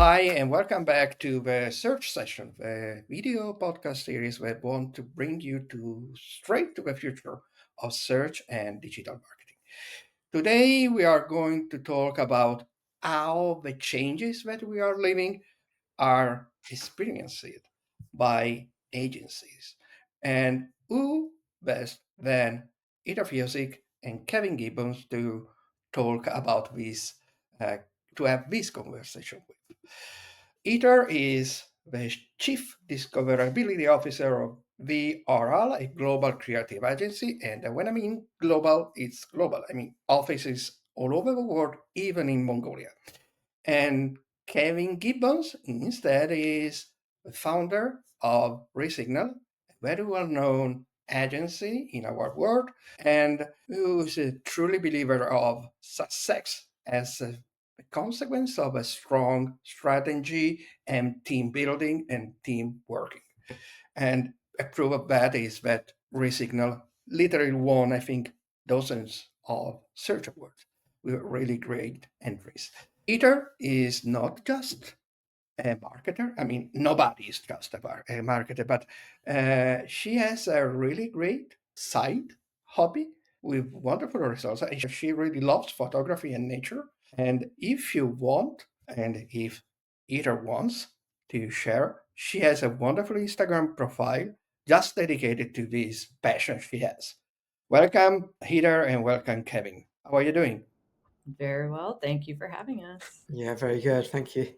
Hi, and welcome back to the Search Session, the video podcast series where we want to bring you to straight to the future of search and digital marketing. Today, we are going to talk about how the changes that we are living are experienced by agencies. And who best than Heather Physioc and Kevin Gibbons to talk about this, uh, to have this conversation with. Heather is the Chief Discoverability Officer of VRL, a global creative agency. And when I mean global, it's global. I mean offices all over the world, even in Mongolia. And Kevin Gibbons instead is the founder of Resignal, a very well-known agency in our world, and who is a truly believer of success as a consequence of a strong strategy and team building and team working. And a proof of that is that Resignal literally won, I think, dozens of search awards with really great entries. Peter is not just a marketer. I mean, nobody is just a marketer, but she has a really great side hobby with wonderful results. She really loves photography and nature. And if you want, and if Peter wants to share, she has a wonderful Instagram profile just dedicated to this passion she has. Welcome, Peter, and welcome, Kevin. How are you doing? Very well. Thank you for having us. Yeah, very good. Thank you.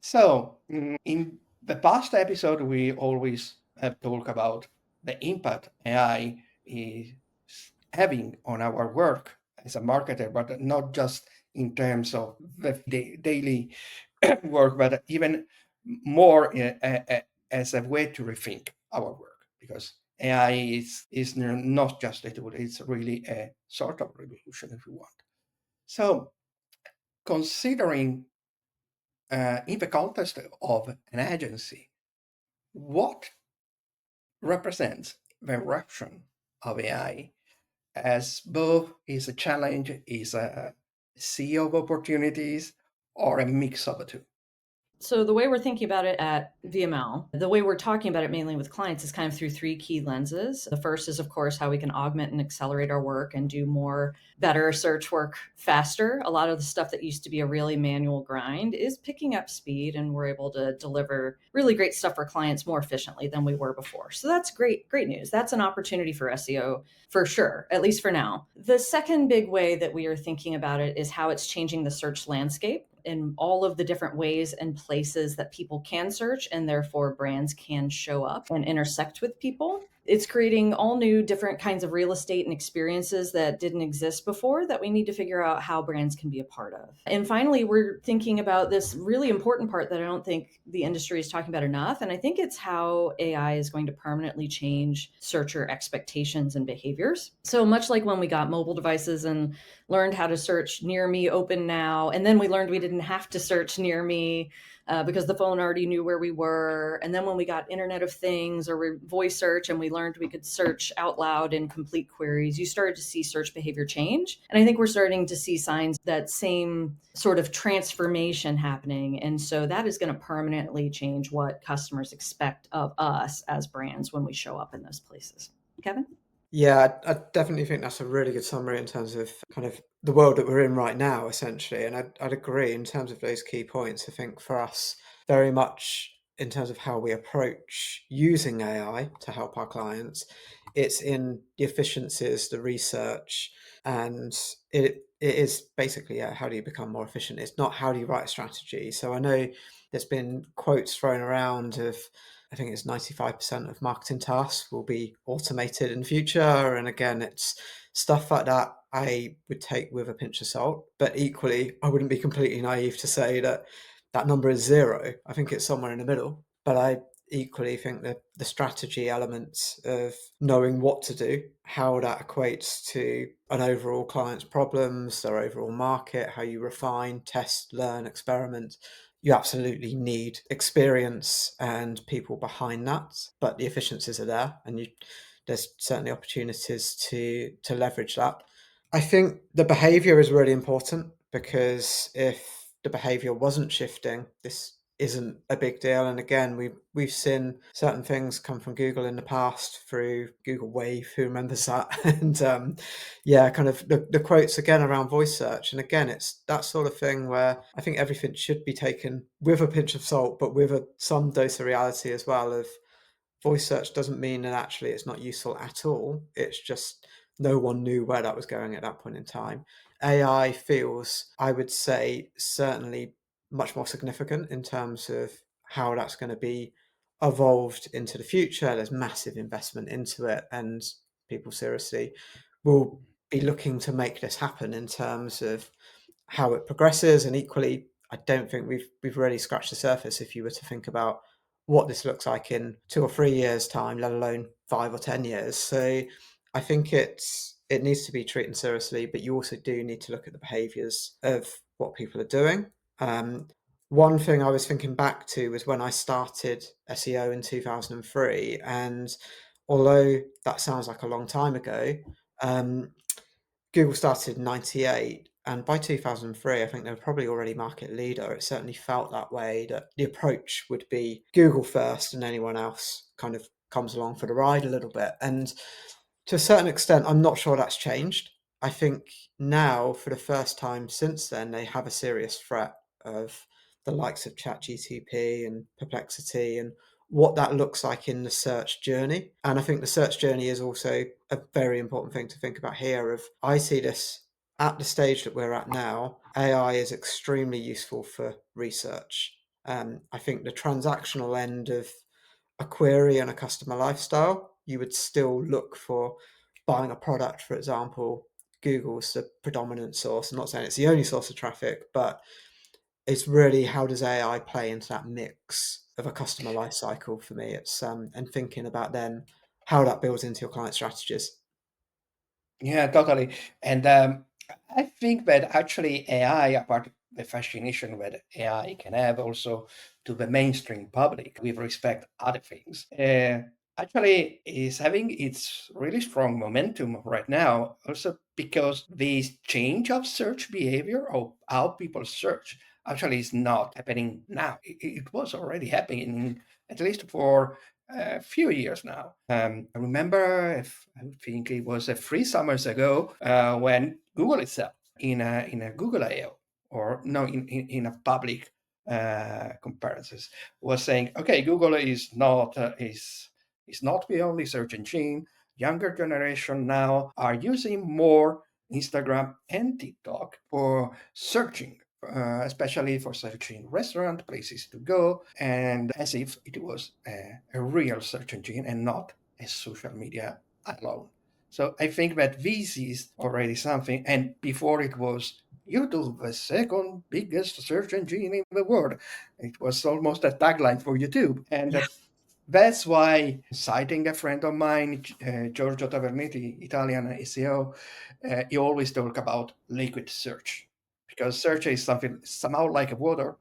So, in the past episode, we always have talked about the impact AI is having on our work as a marketer, but not just in terms of the daily work, but even more as a way to rethink our work. Because AI is not just a tool; it's really a sort of revolution, if you want. So, considering in the context of an agency, what represents the eruption of AI as both is a challenge, is a sea of opportunities, or a mix of the two? So, the way we're thinking about it at VML, the way we're talking about it mainly with clients is kind of through three key lenses. The first is, of course, how we can augment and accelerate our work and do more, better search work faster. A lot of the stuff that used to be a really manual grind is picking up speed, and we're able to deliver really great stuff for clients more efficiently than we were before. So, that's great news. That's an opportunity for SEO for sure, at least for now. The second big way that we are thinking about it is how it's changing the search landscape in all of the different ways and places that people can search and therefore brands can show up and intersect with people. It's creating all new different kinds of real estate and experiences that didn't exist before that we need to figure out how brands can be a part of. And finally, we're thinking about this really important part that I don't think the industry is talking about enough. And I think it's how AI is going to permanently change searcher expectations and behaviors. So much like when we got mobile devices and learned how to search near me, open now, and then we learned we didn't have to search near me because the phone already knew where we were. And then when we got Internet of Things or voice search and we learned we could search out loud in complete queries, you started to see search behavior change. And I think we're starting to see signs that same sort of transformation happening. And so that is going to permanently change what customers expect of us as brands when we show up in those places. Kevin? Yeah, I definitely think that's a really good summary in terms of kind of the world that we're in right now, essentially. And I'd agree in terms of those key points. I think for us, very much in terms of how we approach using AI to help our clients, it's in the efficiencies, the research, and it is basically, yeah, how do you become more efficient? It's not how do you write a strategy. So I know there's been quotes thrown around of I think it's 95% of marketing tasks will be automated in future. And again, it's stuff like that I would take with a pinch of salt. But equally, I wouldn't be completely naive to say that that number is zero. I think it's somewhere in the middle. But I equally think that the strategy elements of knowing what to do, how that equates to an overall client's problems, their overall market, how you refine, test, learn, experiment, you absolutely need experience and people behind that, but the efficiencies are there, and there's certainly opportunities to leverage that. I think the behavior is really important because if the behavior wasn't shifting, this isn't a big deal. And again, we've seen certain things come from Google in the past through Google Wave, who remembers that? And yeah, kind of the quotes again around voice search. And again, it's that sort of thing where I think everything should be taken with a pinch of salt, but with some dose of reality as well. Of voice search doesn't mean that actually it's not useful at all. It's just no one knew where that was going at that point in time. AI feels, I would say, certainly much more significant in terms of how that's going to be evolved into the future. There's massive investment into it, and people seriously will be looking to make this happen in terms of how it progresses. And equally, I don't think we've really scratched the surface if you were to think about what this looks like in 2 or 3 years' time, let alone 5 or 10 years. So I think it needs to be treated seriously, but you also do need to look at the behaviours of what people are doing. One thing I was thinking back to was when I started SEO in 2003, and although that sounds like a long time ago, um, Google started in 98, and by 2003, I think they were probably already market leader. It certainly felt that way, that the approach would be Google first and anyone else kind of comes along for the ride a little bit. And to a certain extent, I'm not sure that's changed. I think now, for the first time since then, they have a serious threat of the likes of ChatGTP and Perplexity and what that looks like in the search journey. And I think the search journey is also a very important thing to think about here. Of I see this at the stage that we're at now, AI is extremely useful for research. I think the transactional end of a query and a customer lifestyle, you would still look for buying a product, for example. Google's the predominant source. I'm not saying it's the only source of traffic, but it's really how does AI play into that mix of a customer life cycle for me. It's and thinking about then how that builds into your client strategies. Yeah, totally. And I think that actually AI, apart the fascination that AI can have also to the mainstream public with respect other things, actually is having its really strong momentum right now. Also because this change of search behavior or how people search actually is not happening now. It was already happening at least for a few years now. I remember, if I think it was 3 summers ago, when Google itself, in a Google I/O, or no, in a public comparisons, was saying, okay, Google is not the only search engine. Younger generation now are using more Instagram and TikTok for searching, especially for searching restaurant places to go, and as if it was a real search engine and not a social media alone. So I think that this is already something. And before it was YouTube, the second biggest search engine in the world. It was almost a tagline for YouTube. And Yeah. that's why, citing a friend of mine, Giorgio Tavernetti, Italian SEO, he always talk about liquid search, because search is something somehow like water,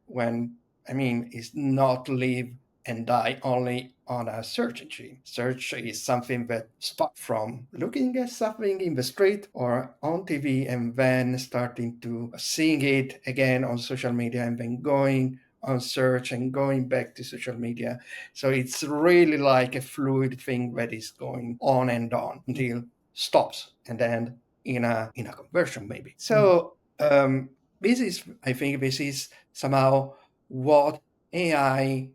when, I mean, it's not live and die only on a search engine. Search is something that starts from looking at something in the street or on TV and then starting to seeing it again on social media and then going on search and going back to social media. So it's really like a fluid thing that is going on and on until stops and then in a conversion maybe. So this is, I think this is somehow what AI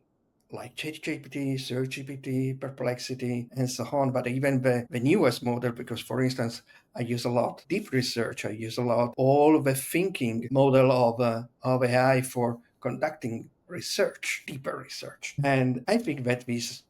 like ChatGPT, SearchGPT, Perplexity, and so on, but even the newest model, because for instance, I use a lot deep research, I use a lot all of the thinking model of AI for conducting research, deeper research. And I think that this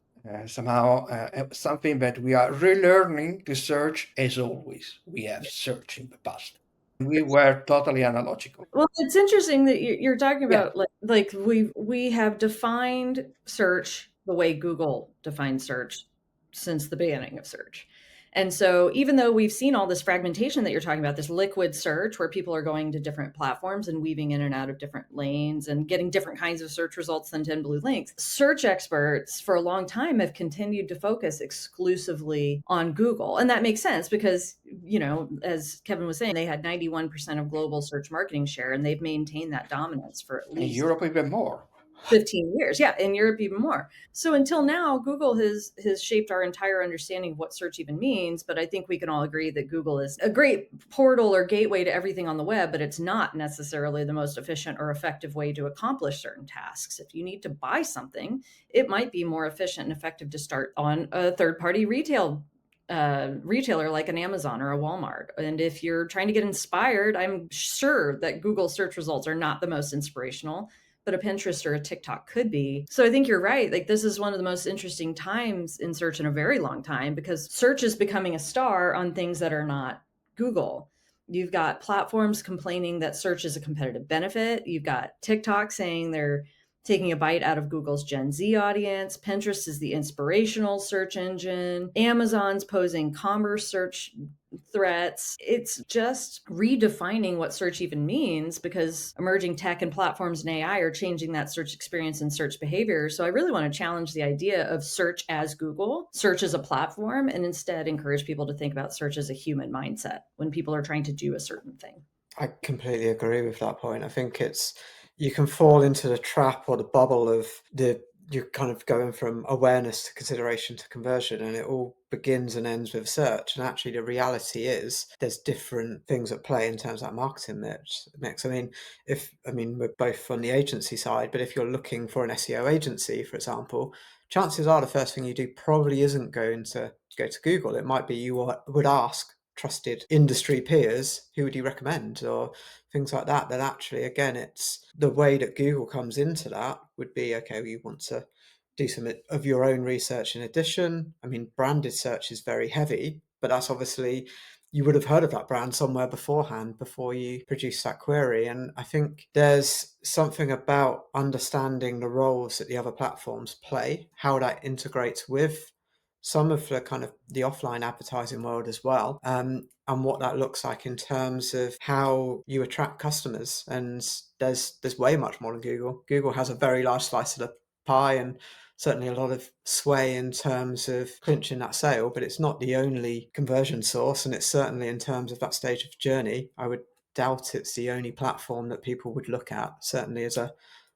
somehow something that we are relearning to search as always. We have searched in the past. We were totally analogical. Well, it's interesting that you're talking Yeah. about like we have defined search the way Google defined search since the beginning of search. And so even though we've seen all this fragmentation that you're talking about, this liquid search where people are going to different platforms and weaving in and out of different lanes and getting different kinds of search results than 10 blue links, search experts for a long time have continued to focus exclusively on Google. And that makes sense because, as Kevin was saying, they had 91% of global search marketing share, and they've maintained that dominance for at In least Europe, even more. 15 years. Yeah, in Europe even more. So until now, Google has shaped our entire understanding of what search even means. But I think we can all agree that Google is a great portal or gateway to everything on the web, but it's not necessarily the most efficient or effective way to accomplish certain tasks. If you need to buy something, it might be more efficient and effective to start on a third-party retailer like an Amazon or a Walmart. And if you're trying to get inspired, I'm sure that Google search results are not the most inspirational, but a Pinterest or a TikTok could be. So I think you're right. Like, this is one of the most interesting times in search in a very long time, because search is becoming a star on things that are not Google. You've got platforms complaining that search is a competitive benefit. You've got TikTok saying they're taking a bite out of Google's Gen Z audience. Pinterest is the inspirational search engine. Amazon's posing commerce search threats. It's just redefining what search even means, because emerging tech and platforms and AI are changing that search experience and search behavior. So I really want to challenge the idea of search as Google, search as a platform, and instead encourage people to think about search as a human mindset when people are trying to do a certain thing. I completely agree with that point. I think you can fall into the trap or the bubble of you're kind of going from awareness to consideration to conversion, and it all begins and ends with search. And actually, the reality is there's different things at play in terms of that marketing mix. We're both on the agency side, but if you're looking for an SEO agency, for example, chances are the first thing you do probably isn't going to go to Google. It might be you would ask trusted industry peers, who would you recommend, or things like that. Then actually, again, it's the way that Google comes into that would be, okay, well, you want to do some of your own research in addition. I mean, branded search is very heavy, but that's obviously, you would have heard of that brand somewhere beforehand before you produce that query. And I think there's something about understanding the roles that the other platforms play, how that integrates with some of the kind of the offline advertising world as well, and what that looks like in terms of how you attract customers. And there's way much more than Google. Google has a very large slice of the pie and certainly a lot of sway in terms of clinching that sale, but it's not the only conversion source, and it's certainly in terms of that stage of journey, I would doubt it's the only platform that people would look at, certainly as a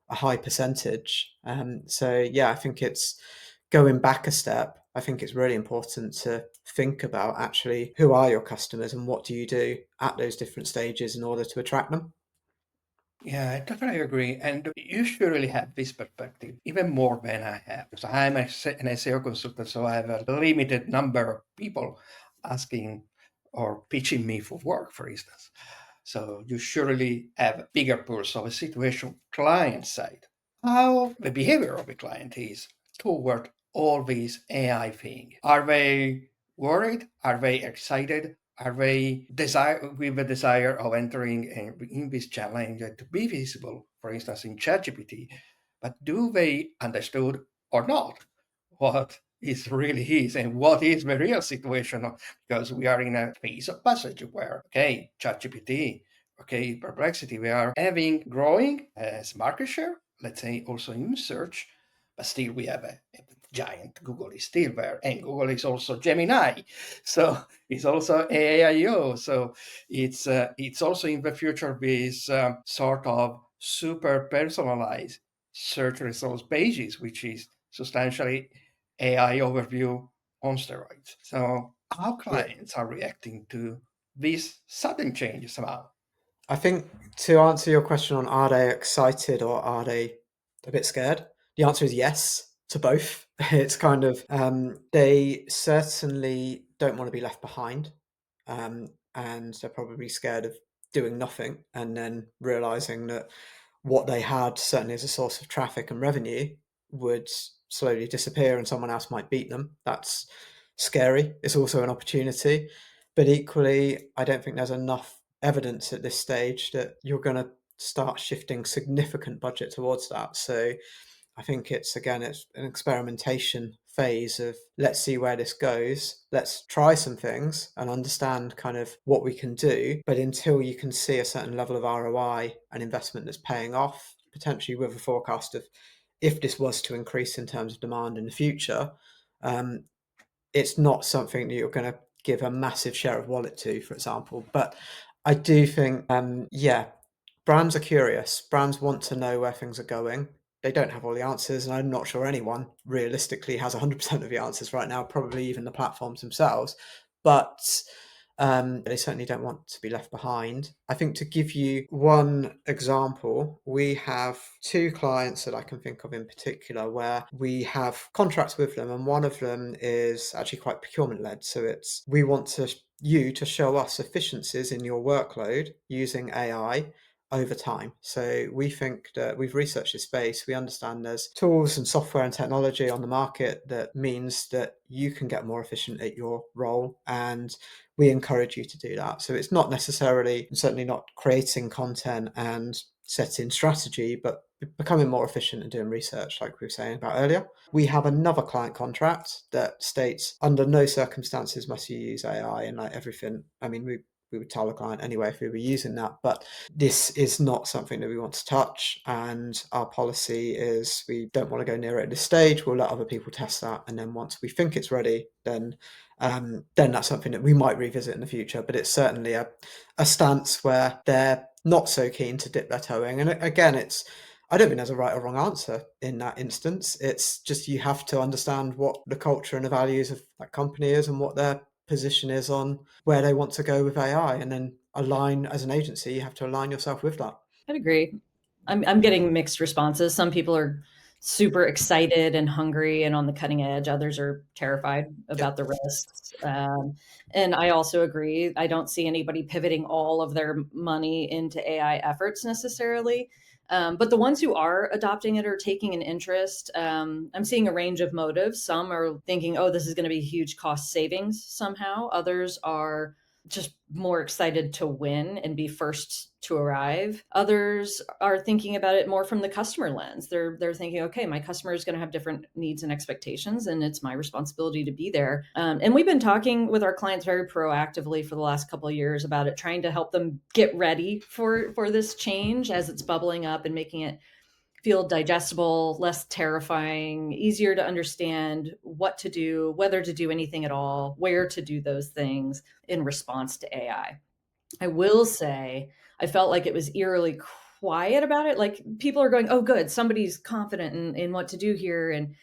high percentage. So yeah, I think it's going back a step. I think it's really important to think about actually who are your customers and what do you do at those different stages in order to attract them. Yeah, I totally agree. And you should really have this perspective, even more than I have. Because I'm an SEO consultant, so I have a limited number of people asking or pitching me for work, for instance. So you surely have a bigger pulse of a situation client side. How the behavior of the client is toward all these AI things. Are they worried? Are they excited? Are they with the desire of entering in this challenge to be visible, for instance, in ChatGPT? But do they understood or not what is really is and what is the real situation? Because we are in a phase of passage where, okay, ChatGPT, okay, Perplexity, we are having growing as market share, let's say also in search, but still we have a giant. Google is still there, and Google is also Gemini, so it's also AIO. So it's also in the future this sort of super personalized search results pages, which is substantially AI overview on steroids. So how Yeah, clients are reacting to these sudden changes somehow. I think to answer your question on are they excited or are they a bit scared, the answer is yes to both. It's kind of they certainly don't want to be left behind, and they're probably scared of doing nothing and then realizing that what they had, certainly as a source of traffic and revenue, would slowly disappear and someone else might beat them. That's scary. It's also an opportunity. But equally, I don't think there's enough evidence at this stage that you're going to start shifting significant budget towards that. So I think it's an experimentation phase of let's see where this goes, let's try some things and understand kind of what we can do. But until you can see a certain level of ROI and investment that's paying off, potentially with a forecast of if this was to increase in terms of demand in the future, it's not something that you're going to give a massive share of wallet to, for example. But I do think, yeah, brands are curious. Brands want to know where things are going. They don't have all the answers, and I'm not sure anyone realistically has 100% of the answers right now, probably even the platforms themselves. But they certainly don't want to be left behind. I think to give you one example, we have two clients that I can think of in particular where we have contracts with them, and one of them is actually quite procurement led. So it's we want you to show us efficiencies in your workload using AI over time. So we think that we've researched this space. We understand there's tools and software and technology on the market that means that you can get more efficient at your role, and we encourage you to do that. So it's not necessarily, certainly not creating content and setting strategy, but becoming more efficient and doing research, like we were saying about earlier. We have another client contract that states under no circumstances must you use AI, and like everything. I mean, we would tell the client anyway if we were using that, but this is not something that we want to touch, and our policy is we don't want to go near it at this stage. We'll let other people test that, and then once we think it's ready, then that's something that we might revisit in the future. But it's certainly a stance where they're not so keen to dip their toe in. And again, I don't think there's a right or wrong answer in that instance. It's just you have to understand what the culture and the values of that company is and what their position is on where they want to go with AI, and then align as an agency. You have to align yourself with that. I'd agree. I'm getting mixed responses. Some people are super excited and hungry and on the cutting edge. Others are terrified Yeah. about the risks. And I also agree. I don't see anybody pivoting all of their money into AI efforts necessarily. But the ones who are adopting it or taking an interest, I'm seeing a range of motives. Some are thinking, oh, this is going to be huge cost savings somehow. Others are just more excited to win and be first to arrive. Others are thinking about it more from the customer lens. They're thinking, okay, my customer is going to have different needs and expectations, and it's my responsibility to be there. And we've been talking with our clients very proactively for the last couple of years about it, trying to help them get ready for this change as it's bubbling up and making it feel digestible, less terrifying, easier to understand what to do, whether to do anything at all, where to do those things in response to AI. I will say I felt like it was eerily quiet about it. Like people are going, oh, good, somebody's confident in what to do here. And,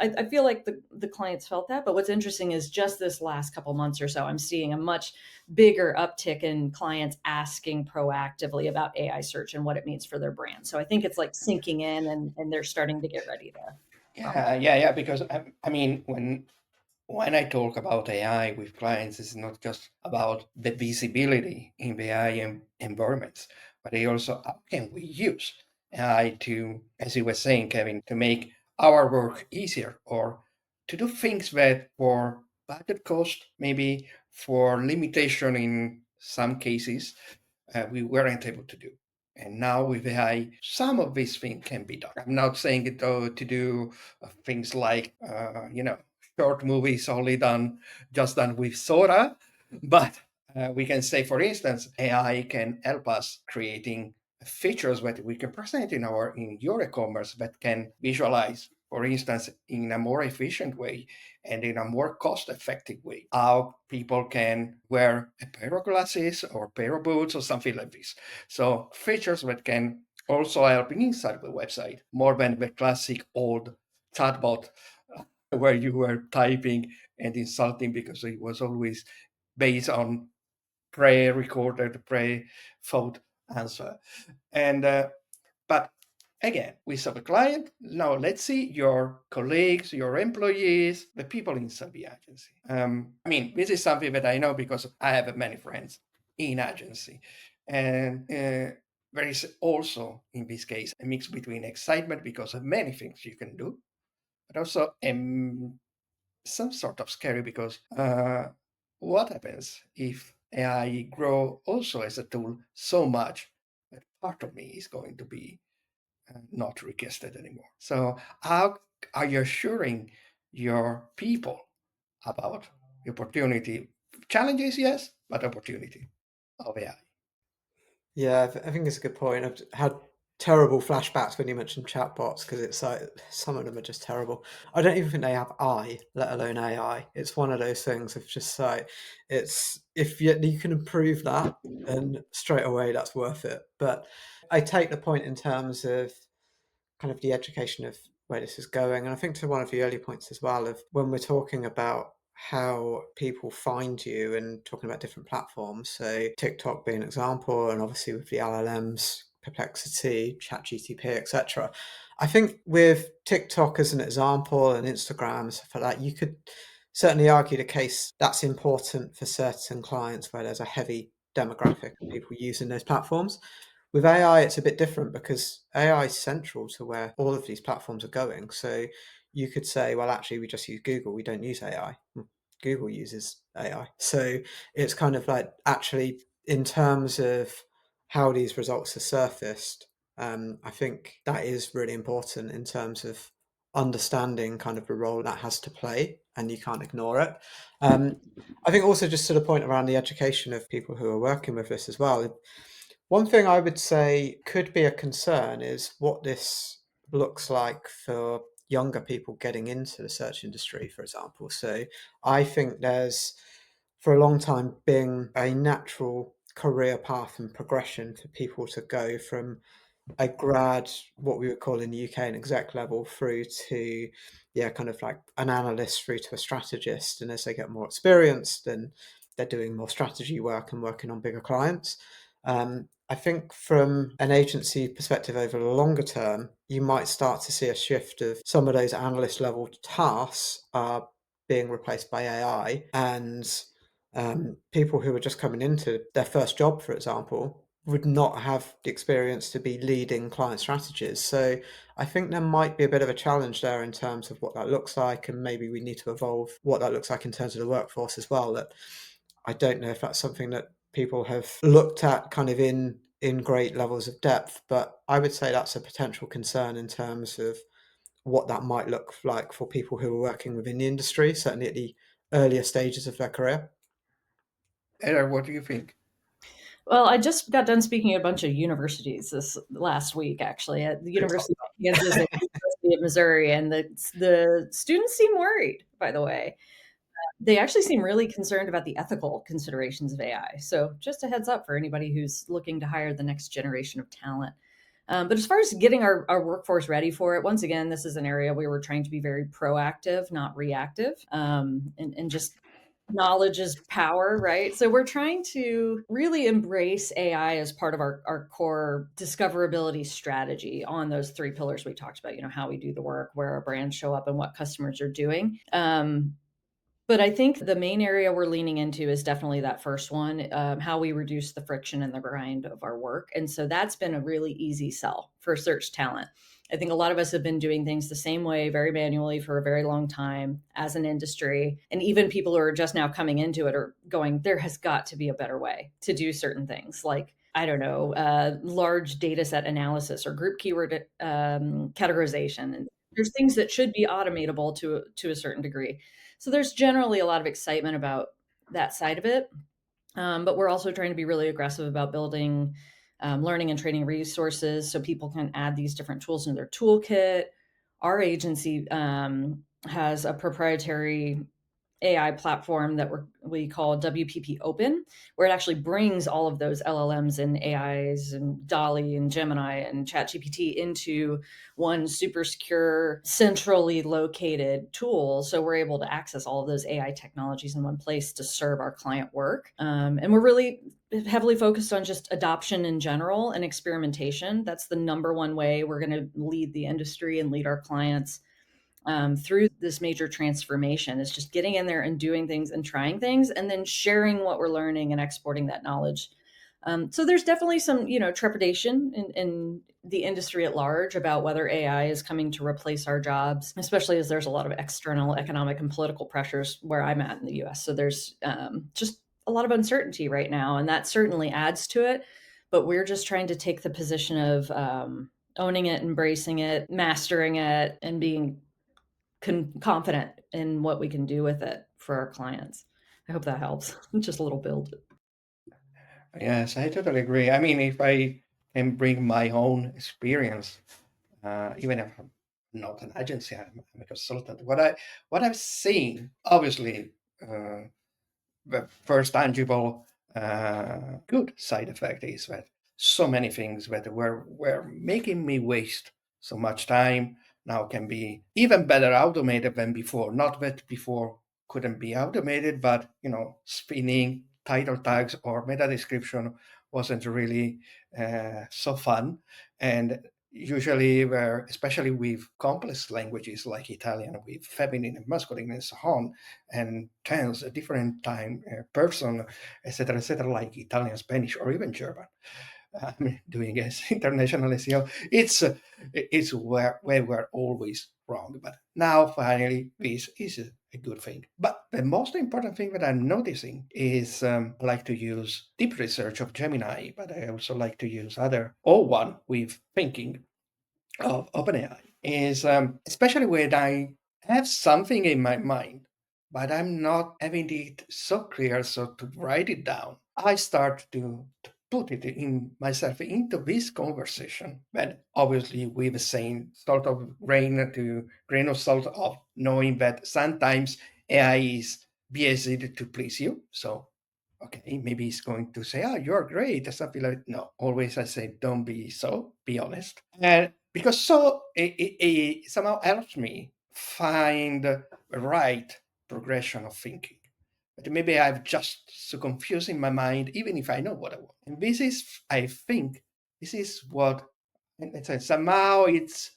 I feel like the clients felt that. But what's interesting is just this last couple months or so, I'm seeing a much bigger uptick in clients asking proactively about AI search and what it means for their brand. So I think it's like sinking in and they're starting to get ready to prompt. Yeah. Because I mean, when I talk about AI with clients, it's not just about the visibility in the AI environments, but it also how can we use AI to, as you were saying, Kevin, to make our work easier or to do things that for budget cost, maybe for limitation in some cases, we weren't able to do. And now with AI, some of these things can be done. I'm not saying it to do things like, short movies only just done with Sora, but we can say, for instance, AI can help us creating features that we can present in your e-commerce that can visualize, for instance, in a more efficient way and in a more cost-effective way, how people can wear a pair of glasses or a pair of boots or something like this. So features that can also help inside the website more than the classic old chatbot where you were typing and insulting because it was always based on pre-recorded, pre-thought answer. And but again, we serve a client. Now let's see your colleagues, your employees, the people inside the agency. I mean, this is something that I know because I have many friends in agency, and there is also in this case a mix between excitement because of many things you can do, but also some sort of scary because what happens if AI grow also as a tool so much that part of me is going to be not requested anymore? So how are you assuring your people about the opportunity. Challenges, yes, but opportunity of AI. Yeah, I think it's a good point. I've had terrible flashbacks when you mentioned chatbots because it's like some of them are just terrible. I don't even think they have I, let alone AI. It's one of those things of just like it's if you can improve that, then straight away that's worth it. But I take the point in terms of kind of the education of where this is going. And I think to one of the early points as well of when we're talking about how people find you and talking about different platforms. So TikTok being an example, and obviously with the LLMs, Perplexity, ChatGTP, etc. I think with TikTok as an example and Instagram and stuff like that, you could certainly argue the case that's important for certain clients where there's a heavy demographic of people using those platforms. With AI, it's a bit different because AI is central to where all of these platforms are going. So you could say, well, actually, we just use Google. We don't use AI. Google uses AI. So it's kind of like actually, in terms of how these results are surfaced, I think that is really important in terms of understanding kind of the role that has to play, and you can't ignore it. I think also just to the point around the education of people who are working with this as well. One thing I would say could be a concern is what this looks like for younger people getting into the search industry, for example. So I think there's, for a long time, been a natural career path and progression for people to go from a grad, what we would call in the UK an exec level, through to, yeah, kind of like an analyst through to a strategist. And as they get more experienced, then they're doing more strategy work and working on bigger clients. I think from an agency perspective over the longer term, you might start to see a shift of some of those analyst level tasks are being replaced by AI, and people who are just coming into their first job, for example, would not have the experience to be leading client strategies. So I think there might be a bit of a challenge there in terms of what that looks like, and maybe we need to evolve what that looks like in terms of the workforce as well. That I don't know if that's something that people have looked at kind of in great levels of depth, but I would say that's a potential concern in terms of what that might look like for people who are working within the industry, certainly at the earlier stages of their career. Heather, what do you think? Well, I just got done speaking at a bunch of universities this last week, actually, at the Good University of Kansas and the University of Missouri, and the students seem worried, by the way. They actually seem really concerned about the ethical considerations of AI. So just a heads up for anybody who's looking to hire the next generation of talent. But as far as getting our workforce ready for it, once again, this is an area where we're trying to be very proactive, not reactive, and just knowledge is power, right? So we're trying to really embrace AI as part of our core discoverability strategy on those three pillars we talked about, how we do the work, where our brands show up, and what customers are doing. But I think the main area we're leaning into is definitely that first one, how we reduce the friction and the grind of our work. And so that's been a really easy sell for search talent. I think a lot of us have been doing things the same way, very manually for a very long time as an industry. And even people who are just now coming into it are going, there has got to be a better way to do certain things like, I don't know, large data set analysis or group keyword categorization. And there's things that should be automatable to a certain degree. So there's generally a lot of excitement about that side of it. But we're also trying to be really aggressive about building learning and training resources so people can add these different tools in their toolkit. Our agency has a proprietary AI platform that we call WPP Open, where it actually brings all of those LLMs and AIs and Dolly and Gemini and ChatGPT into one super secure, centrally located tool. So we're able to access all of those AI technologies in one place to serve our client work. And we're really heavily focused on just adoption in general and experimentation. That's the number one way we're going to lead the industry and lead our clients through this major transformation is just getting in there and doing things and trying things and then sharing what we're learning and exporting that knowledge. So there's definitely some, trepidation in the industry at large about whether AI is coming to replace our jobs, especially as there's a lot of external economic and political pressures where I'm at in the US. So there's just a lot of uncertainty right now, and that certainly adds to it. But we're just trying to take the position of owning it, embracing it, mastering it, and being confident in what we can do with it for our clients. I hope that helps. Just a little build. Yes, I totally agree. I mean, if I can bring my own experience, even if I'm not an agency, I'm a consultant. What I've seen, obviously, the first tangible good side effect is that so many things that were making me waste so much time now can be even better automated than before. Not that before couldn't be automated, but spinning title tags or meta description wasn't really so fun. And usually, especially with complex languages like Italian, with feminine and masculine and so on, and tense, a different time, person, etc., like Italian, Spanish, or even German. I mean, doing as international SEO, it's where we're always wrong. But now, finally, this is a good thing. But the most important thing that I'm noticing is I like to use deep research of Gemini, but I also like to use other O1 with thinking of OpenAI is especially when I have something in my mind, but I'm not having it so clear, so to write it down, I start to put it in myself into this conversation. But obviously, with the same sort of grain of salt of knowing that sometimes AI is biased to please you. So okay, maybe he's going to say, "Oh, you're great," or something like. No, always I say, "Don't be so. Be honest." And because so it somehow helps me find the right progression of thinking. But maybe I've just so confused in my mind, even if I know what I want. And this is, I think, this is what. And somehow it's.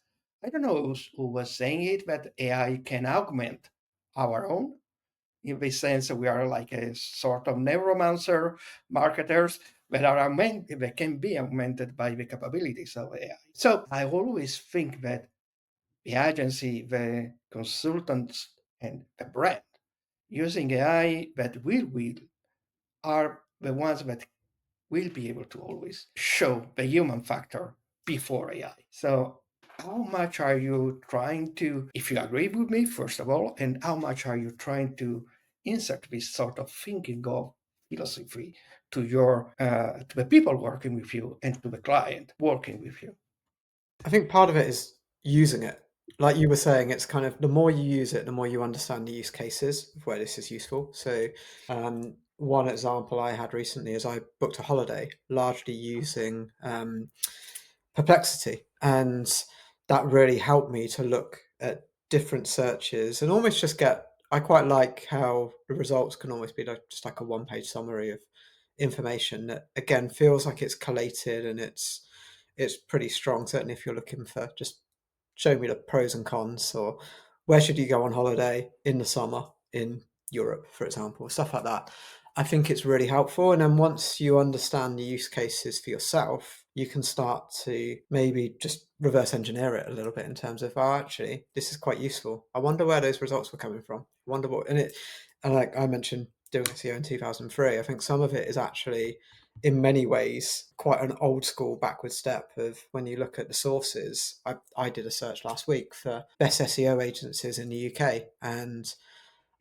I don't know who was saying it, but AI can augment our own in this sense, we are like a sort of neuromancer marketers that can be augmented by the capabilities of AI. So I always think that the agency, the consultants, and the brand using AI that will are the ones that will be able to always show the human factor before AI. So, how much are you trying to, if you agree with me, first of all, and how much are you trying to insert this sort of thinking of philosophy to your to the people working with you and to the client working with you? I think part of it is using it. Like you were saying, it's kind of the more you use it, the more you understand the use cases of where this is useful. So, one example I had recently is I booked a holiday largely using Perplexity, and that really helped me to look at different searches and almost just get. I quite like how the results can almost be like, just like a one-page summary of information that again feels like it's collated and it's pretty strong. Certainly, if you're looking for just show me the pros and cons, or where should you go on holiday in the summer in Europe, for example, stuff like that. I think it's really helpful. And then once you understand the use cases for yourself, you can start to maybe just reverse engineer it a little bit in terms of, oh, actually, this is quite useful. I wonder where those results were coming from. I wonder what, and like I mentioned, doing SEO in 2003, I think some of it is actually in many ways quite an old school backward step of when you look at the sources. I did a search last week for best SEO agencies in the UK, and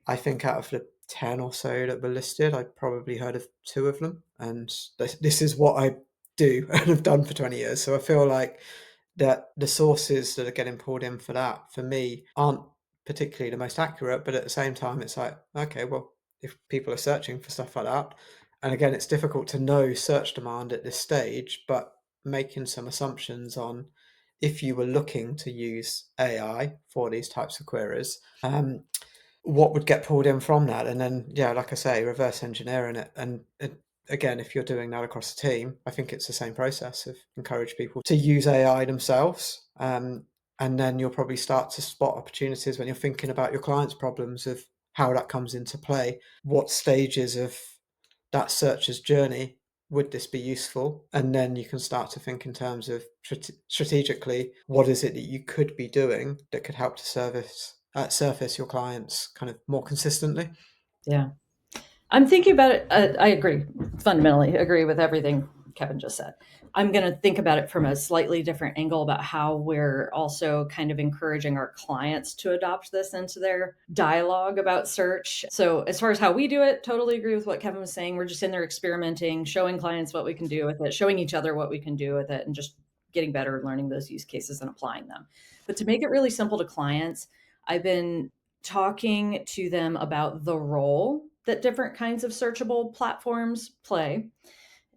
I think out of the 10 or so that were listed, I probably heard of two of them. And this is what I do and have done for 20 years. So I feel like that the sources that are getting pulled in for that, for me, aren't particularly the most accurate. But at the same time, it's like, okay, well, if people are searching for stuff like that, and again, it's difficult to know search demand at this stage, but making some assumptions on if you were looking to use AI for these types of queries, what would get pulled in from that, and then yeah, like I say, reverse engineering it. And again, if you're doing that across the team, I think it's the same process of encourage people to use AI themselves, and then you'll probably start to spot opportunities when you're thinking about your clients' problems of how that comes into play, what stages of that searcher's journey would this be useful, and then you can start to think in terms of strategically what is it that you could be doing that could help to surface your clients kind of more consistently. Yeah. I'm thinking about it. I agree, fundamentally agree with everything Kevin just said. I'm going to think about it from a slightly different angle about how we're also kind of encouraging our clients to adopt this into their dialogue about search. So, as far as how we do it, totally agree with what Kevin was saying. We're just in there experimenting, showing clients what we can do with it, showing each other what we can do with it, and just getting better at learning those use cases and applying them. But to make it really simple to clients, I've been talking to them about the role that different kinds of searchable platforms play.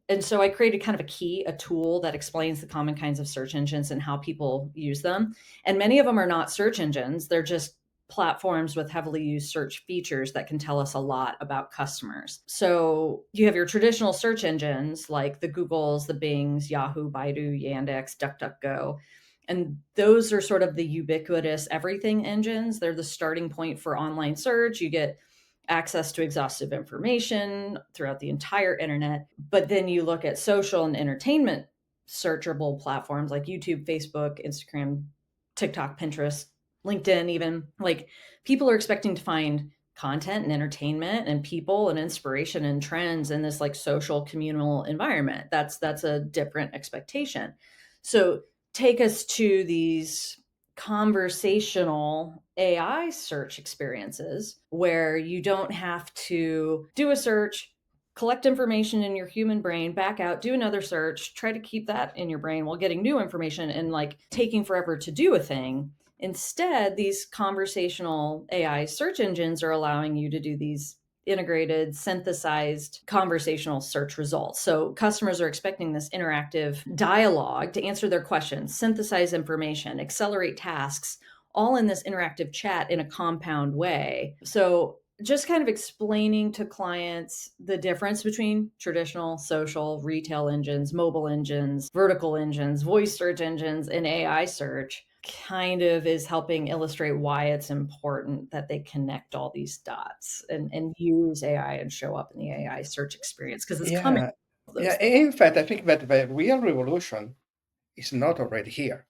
And so I created kind of a key, a tool that explains the common kinds of search engines and how people use them. And many of them are not search engines, they're just platforms with heavily used search features that can tell us a lot about customers. So you have your traditional search engines like the Googles, the Bings, Yahoo, Baidu, Yandex, DuckDuckGo. And those are sort of the ubiquitous everything engines. They're the starting point for online search. You get access to exhaustive information throughout the entire internet. But then you look at social and entertainment searchable platforms like YouTube, Facebook, Instagram, TikTok, Pinterest, LinkedIn, even. Like, people are expecting to find content and entertainment and people and inspiration and trends in this like social communal environment. That's a different expectation. So take us to these conversational AI search experiences where you don't have to do a search, collect information in your human brain, back out, do another search, try to keep that in your brain while getting new information and like taking forever to do a thing. Instead, these conversational AI search engines are allowing you to do these integrated, synthesized conversational search results. So customers are expecting this interactive dialogue to answer their questions, synthesize information, accelerate tasks, all in this interactive chat in a compound way. So just kind of explaining to clients the difference between traditional social retail engines, mobile engines, vertical engines, voice search engines, and AI search kind of is helping illustrate why it's important that they connect all these dots and use AI and show up in the AI search experience because it's coming. Yeah, yeah. In fact, I think that the real revolution is not already here.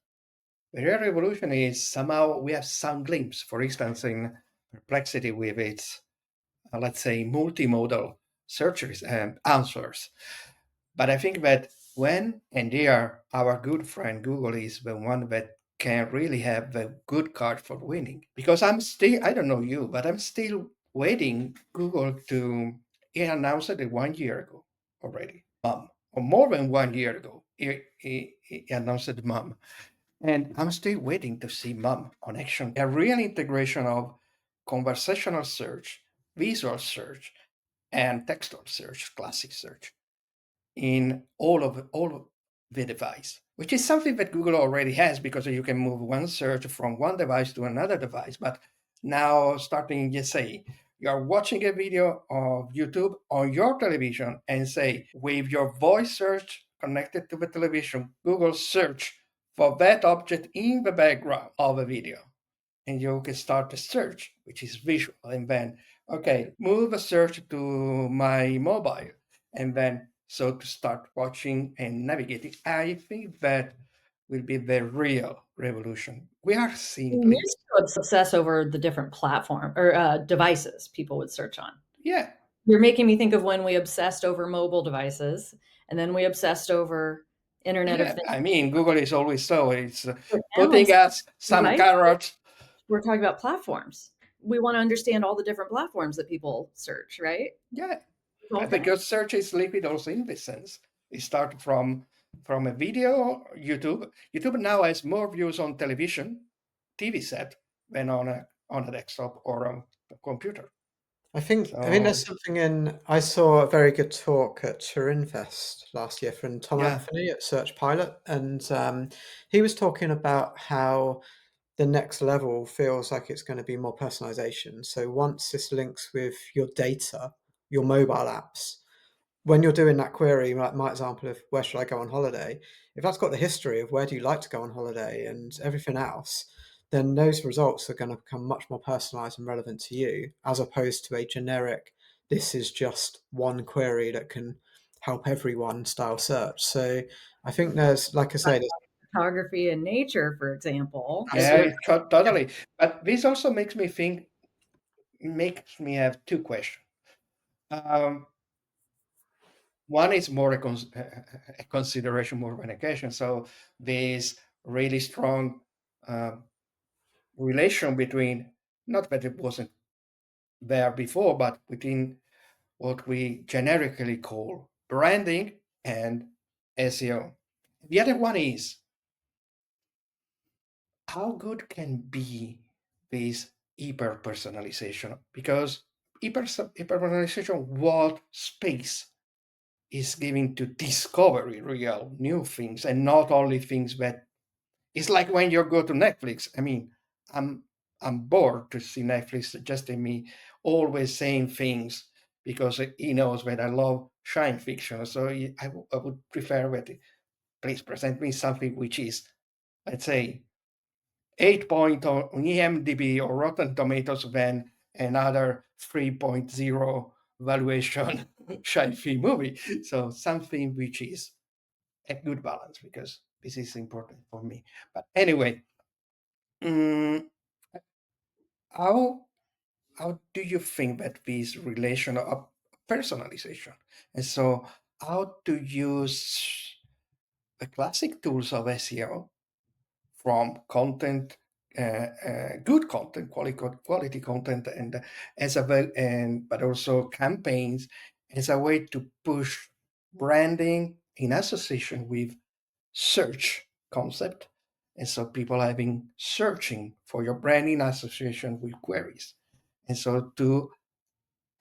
The real revolution is somehow we have some glimpse, for instance, in Perplexity with its, let's say, multimodal searches and answers. But I think that when, and there, our good friend Google is the one that can really have the good card for winning. Because I'm still, I don't know you, but I'm still waiting Google to, he announced it 1 year ago already, or more than 1 year ago, he announced mom. And I'm still waiting to see mom on action. A real integration of conversational search, visual search, and textual search, classic search in all of the device, which is something that Google already has because you can move one search from one device to another device. But now, starting, just say you're watching a video of YouTube on your television and say, with your voice search connected to the television, Google search for that object in the background of a video. And you can start a search, which is visual, and then, okay, move a search to my mobile, and then so to start watching and navigating. I think that will be the real revolution. We are seeing We glimpses. used to obsess over the different platform or devices people would search on. Yeah, You're making me think of when we obsessed over mobile devices and then we obsessed over Internet of yeah. Things. I mean, Google is always so. It's But now putting instead us of some devices, carrots. we're talking about platforms. We want to understand all the different platforms that people search, right? Yeah, Whole thing. because search is liquid also in this sense. It started from a video, YouTube. YouTube now has more views on television, TV set than on a desktop or on a computer. I think So there's something in. I saw a very good talk at Turin Fest last year from Tom yeah, Anthony at Search Pilot, and he was talking about how the next level feels like it's going to be more personalization. So once this links with your data, your mobile apps, when you're doing that query, like my example of where should I go on holiday, if that's got the history of where do you like to go on holiday and everything else, then those results are going to become much more personalized and relevant to you, as opposed to a generic, this is just one query that can help everyone style search. So I think there's, like I say, there's, Photography and nature, for example. yeah, absolutely. totally. But this also makes me think, makes me have two questions. Um, One is more a consideration, more of an occasion. So this really strong uh, relation between, not that it wasn't there before, but between what we generically call branding and SEO. The other one is how good can be this hyper personalization, because hyper personalization, what space is giving to discovery real new things, and not only things that it's like when you go to Netflix. I mean, i'm I'm bored to see Netflix suggesting me always saying things, because he knows that I love science fiction. So I would prefer that, please present me something which is, let's say, 8 point on IMDb or Rotten Tomatoes than another 3.0 valuation sci-fi movie. So something which is a good balance, because this is important for me. But anyway, mm, how how do you think that this relation of personalization, and so how to use the classic tools of SEO, from content, good content, quality content, and but also campaigns, as a way to push branding in association with search concept, and so people have been searching for your branding association with queries, and so to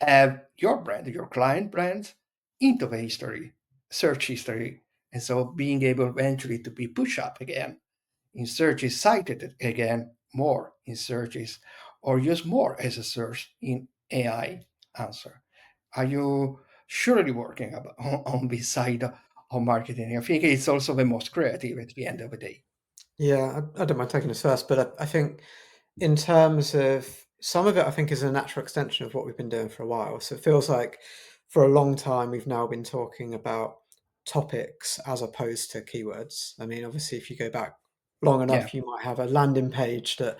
have your brand, your client brand, into the history, search history, and so being able eventually to be pushed up again in searches, cited again more in searches, or used more as a search in AI answer. Are you surely working on this side of marketing? I think it's also the most creative at the end of the day. Yeah, I don't mind taking this first, but I think in terms of some of it, I think is a natural extension of what we've been doing for a while. So it feels like for a long time we've now been talking about topics as opposed to keywords. I mean, obviously, if you go back long Yeah. enough, you might have a landing page that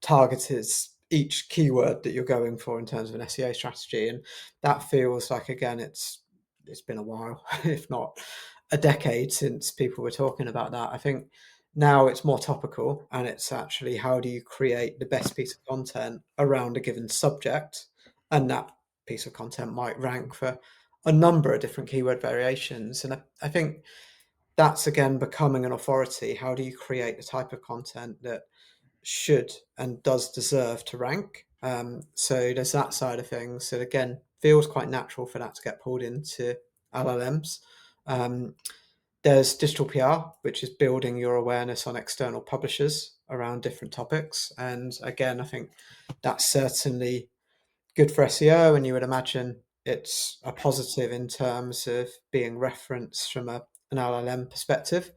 targets each keyword that you're going for in terms of an SEO strategy, and that feels like, again, it's been a while, if not a decade, since people were talking about that. I think now it's more topical, and it's actually how do you create the best piece of content around a given subject, and that piece of content might rank for a number of different keyword variations. And I think that's again becoming an authority. How do you create the type of content that should and does deserve to rank? So there's that side of things. So again, feels quite natural for that to get pulled into LLMs. Um, there's digital PR, which is building your awareness on external publishers around different topics. And again, I think that's certainly good for SEO. And you would imagine it's a positive in terms of being referenced from an LLM perspective.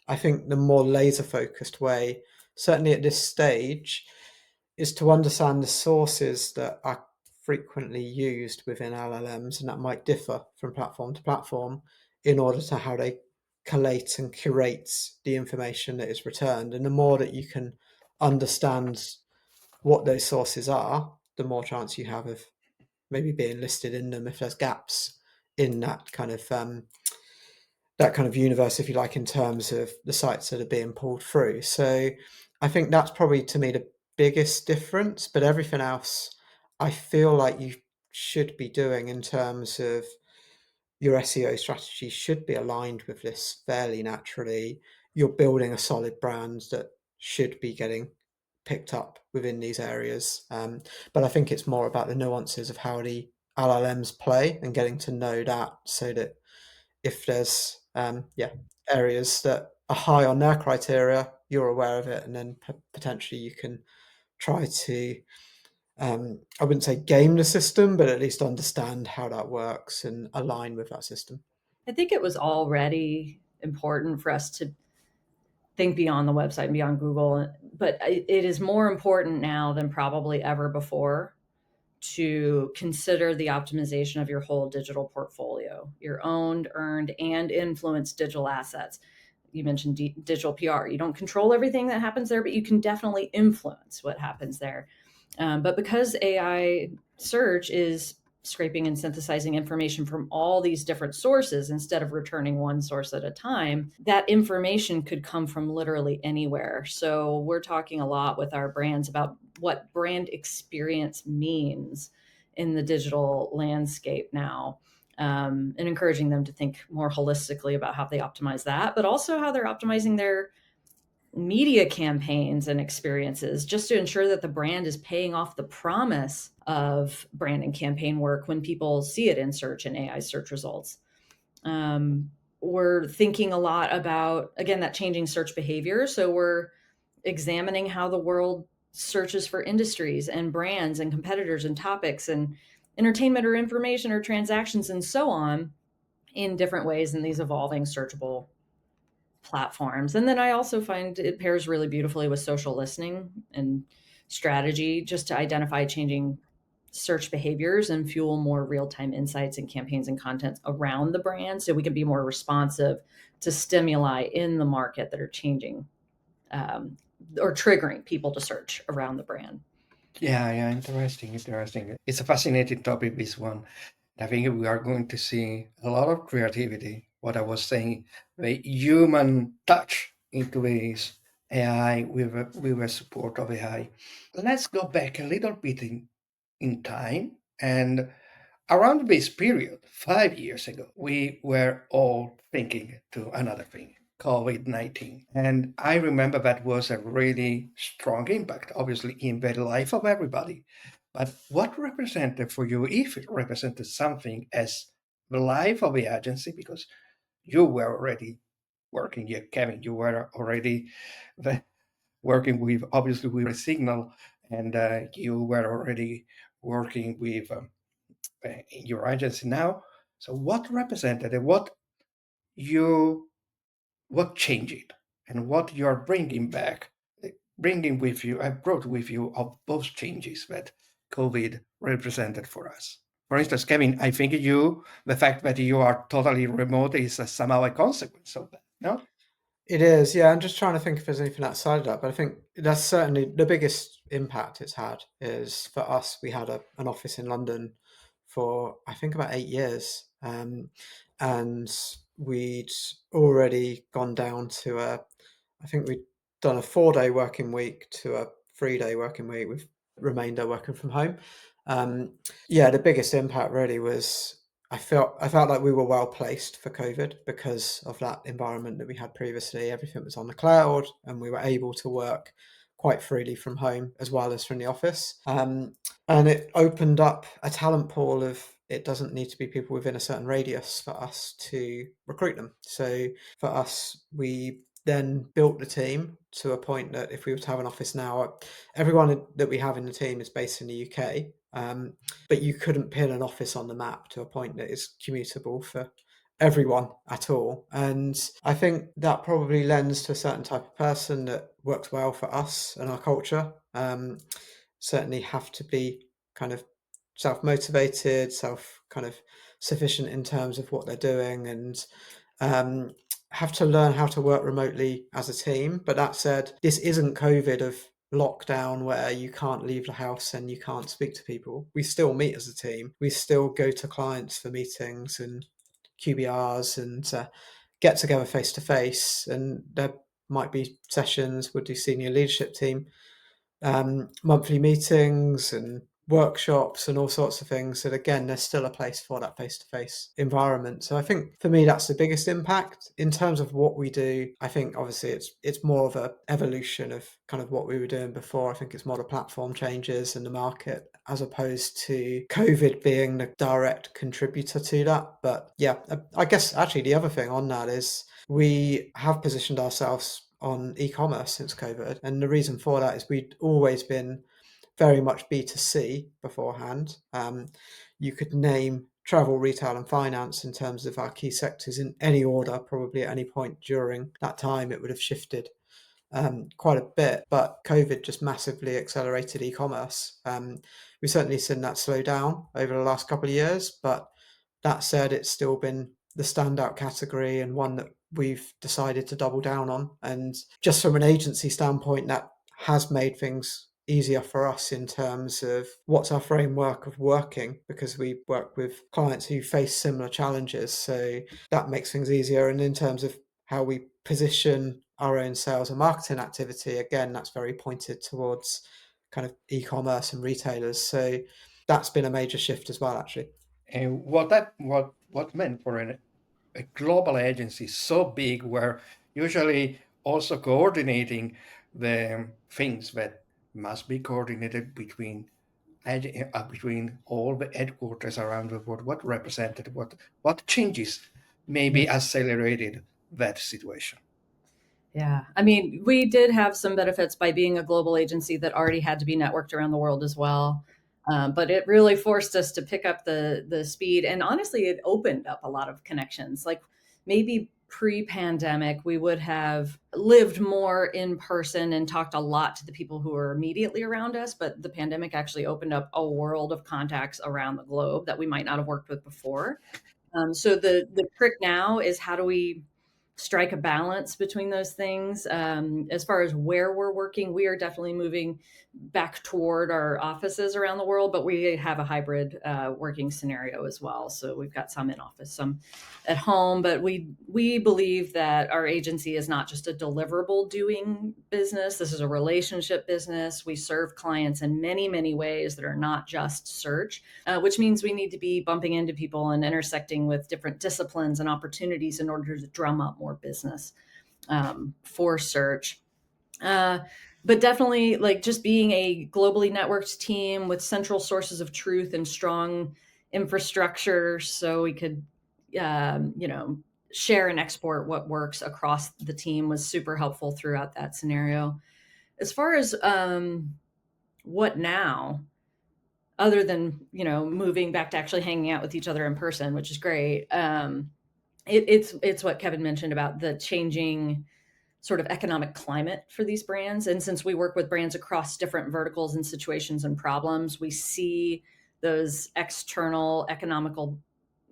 I think the more laser focused way, certainly at this stage, is to understand the sources that are frequently used within LLMs, and that might differ from platform to platform in order to how they collate and curate the information that is returned. And the more that you can understand what those sources are, the more chance you have of maybe being listed in them if there's gaps in that kind of universe, if you like, in terms of the sites that are being pulled through. So I think that's probably to me the biggest difference. But everything else, I feel like you should be doing in terms of your SEO strategy should be aligned with this fairly naturally. You're building a solid brand that should be getting picked up within these areas. But I think it's more about the nuances of how the LLMs play and getting to know that, so that if there's areas that are high on their criteria, you're aware of it, and then potentially you can try to I wouldn't say game the system, but at least understand how that works and align with that system. I think it was already important for us to think beyond the website and beyond Google, but it is more important now than probably ever before to consider the optimization of your whole digital portfolio, your owned, earned, and influenced digital assets. You mentioned digital PR. You don't control everything that happens there, but you can definitely influence what happens there. But because AI search is scraping and synthesizing information from all these different sources instead of returning one source at a time, that information could come from literally anywhere. So we're talking a lot with our brands about what brand experience means in the digital landscape now. And encouraging them to think more holistically about how they optimize that, but also how they're optimizing their media campaigns and experiences, just to ensure that the brand is paying off the promise of brand and campaign work when people see it in search and AI search results. We're thinking a lot about, again, that changing search behavior. So we're examining how the world searches for industries and brands and competitors and topics and entertainment or information or transactions and so on in different ways in these evolving searchable platforms. And then I also find it pairs really beautifully with social listening and strategy, just to identify changing search behaviors and fuel more real-time insights and campaigns and content around the brand, so we can be more responsive to stimuli in the market that are changing, or triggering people to search around the brand. Yeah, interesting. It's a fascinating topic, this one. I think we are going to see a lot of creativity. What I was saying, the human touch into this AI with the support of AI. Let's go back a little bit in time. And around this period, 5 years ago, we were all thinking to another thing, COVID-19. And I remember that was a really strong impact, obviously, in the life of everybody. But what represented for you, if it represented something as the life of the agency, because you were already working, yeah, Kevin, you were already working with, obviously, with a signal, and you were already working with in your agency now. So what represented and you what changed and what you're bringing back, bringing with you, I brought with you of those changes that COVID represented for us. For instance, Kevin, I think the fact that you are totally remote is somehow a consequence of that, no? It is, yeah. I'm just trying to think if there's anything outside of that, but I think that's certainly the biggest impact it's had is for us. We had an office in London for I think about 8 years, and we'd already gone down to I think we'd done a 4-day working week to a 3-day working week with remainder working from home. Yeah, the biggest impact really was I felt like we were well placed for COVID because of that environment that we had previously. Everything was on the cloud, and we were able to work quite freely from home as well as from the office. And it opened up a talent pool of it doesn't need to be people within a certain radius for us to recruit them. So for us, we then built the team to a point that if we were to have an office now, everyone that we have in the team is based in the UK. But you couldn't pin an office on the map to a point that is commutable for everyone at all. And I think that probably lends to a certain type of person that works well for us and our culture. Certainly have to be kind of self-motivated, self kind of sufficient in terms of what they're doing, and have to learn how to work remotely as a team. But that said, this isn't COVID of lockdown where you can't leave the house and you can't speak to people. We still meet as a team. We still go to clients for meetings and QBRs and get together face to face. And there might be sessions with the senior leadership team, monthly meetings and workshops and all sorts of things. So again, there's still a place for that face-to-face environment. So I think for me, that's the biggest impact in terms of what we do. I think obviously it's more of a evolution of kind of what we were doing before. I think it's more the platform changes in the market as opposed to COVID being the direct contributor to that. But yeah, I guess actually the other thing on that is we have positioned ourselves on e-commerce since COVID. And the reason for that is we'd always been very much B2C beforehand. You could name travel, retail, and finance in terms of our key sectors in any order, probably at any point during that time, it would have shifted quite a bit. But COVID just massively accelerated e-commerce. We've certainly seen that slow down over the last couple of years, but that said, it's still been the standout category and one that we've decided to double down on. And just from an agency standpoint, that has made things easier for us in terms of what's our framework of working, because we work with clients who face similar challenges. So that makes things easier. And in terms of how we position our own sales and marketing activity, again, that's very pointed towards kind of e-commerce and retailers. So that's been a major shift as well, actually. And what meant for a global agency so big, where usually also coordinating the things that must be coordinated between all the headquarters around the world, what represented, what changes maybe accelerated that situation. Yeah. I mean, we did have some benefits by being a global agency that already had to be networked around the world as well. But it really forced us to pick up the speed. And honestly, it opened up a lot of connections. Like maybe pre-pandemic, we would have lived more in person and talked a lot to the people who were immediately around us. But the pandemic actually opened up a world of contacts around the globe that we might not have worked with before. So the trick now is, how do we strike a balance between those things? As far as where we're working, we are definitely moving back toward our offices around the world, but we have a hybrid working scenario as well. So we've got some in office, some at home, but we believe that our agency is not just a deliverable doing business. This is a relationship business. We serve clients in many, many ways that are not just search, which means we need to be bumping into people and intersecting with different disciplines and opportunities in order to drum up more business for search. But definitely, like, just being a globally networked team with central sources of truth and strong infrastructure, so we could, you know, share and export what works across the team, was super helpful throughout that scenario. As far as what now, other than, you know, moving back to actually hanging out with each other in person, which is great. It's what Kevin mentioned about the changing sort of economic climate for these brands. And since we work with brands across different verticals and situations and problems, we see those external economical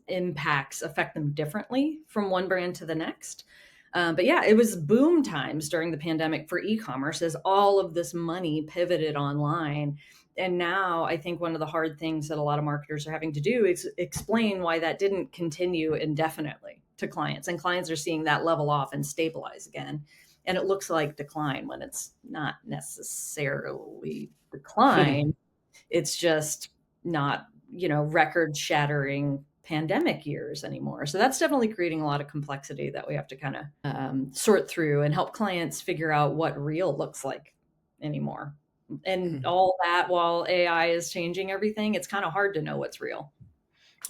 impacts affect them differently from one brand to the next. But yeah, it was boom times during the pandemic for e-commerce as all of this money pivoted online. And now I think one of the hard things that a lot of marketers are having to do is explain why that didn't continue indefinitely to clients. And clients are seeing that level off and stabilize again. And it looks like decline when it's not necessarily decline. It's just not, you know, record shattering pandemic years anymore. So that's definitely creating a lot of complexity that we have to kind of sort through and help clients figure out what real looks like anymore. And all that while AI is changing everything, it's kind of hard to know what's real.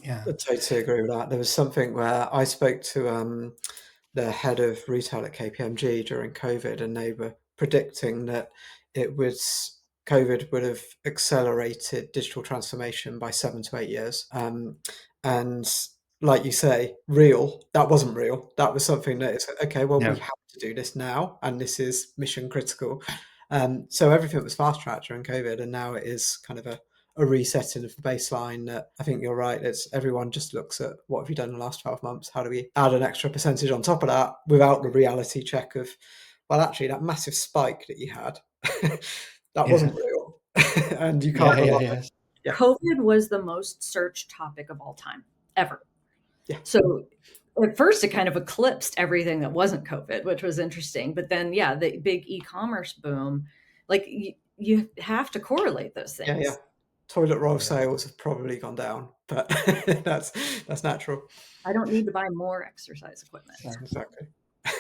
Yeah. I totally agree with that. There was something where I spoke to the head of retail at KPMG during COVID, and they were predicting that COVID would have accelerated digital transformation by 7 to 8 years. And like you say, that wasn't real. That was something that is, okay, well, we Yeah. have to do this now, and this is mission critical. So everything was fast tracked during COVID, and now it is kind of a resetting of the baseline. That I think you're right. It's everyone just looks at what have you done in the last 12 months? How do we add an extra percentage on top of that without the reality check of, well, actually that massive spike that you had, that Yeah. wasn't real. And you can't Yeah. Yeah. rely. Yes. Yeah. COVID was the most searched topic of all time, ever. Yeah. So at first, it kind of eclipsed everything that wasn't COVID, which was interesting. But then, yeah, the big e-commerce boom, like you have to correlate those Yeah. Yeah. things. Toilet roll sales have probably gone down, but that's natural. I don't need to buy more exercise equipment. Exactly.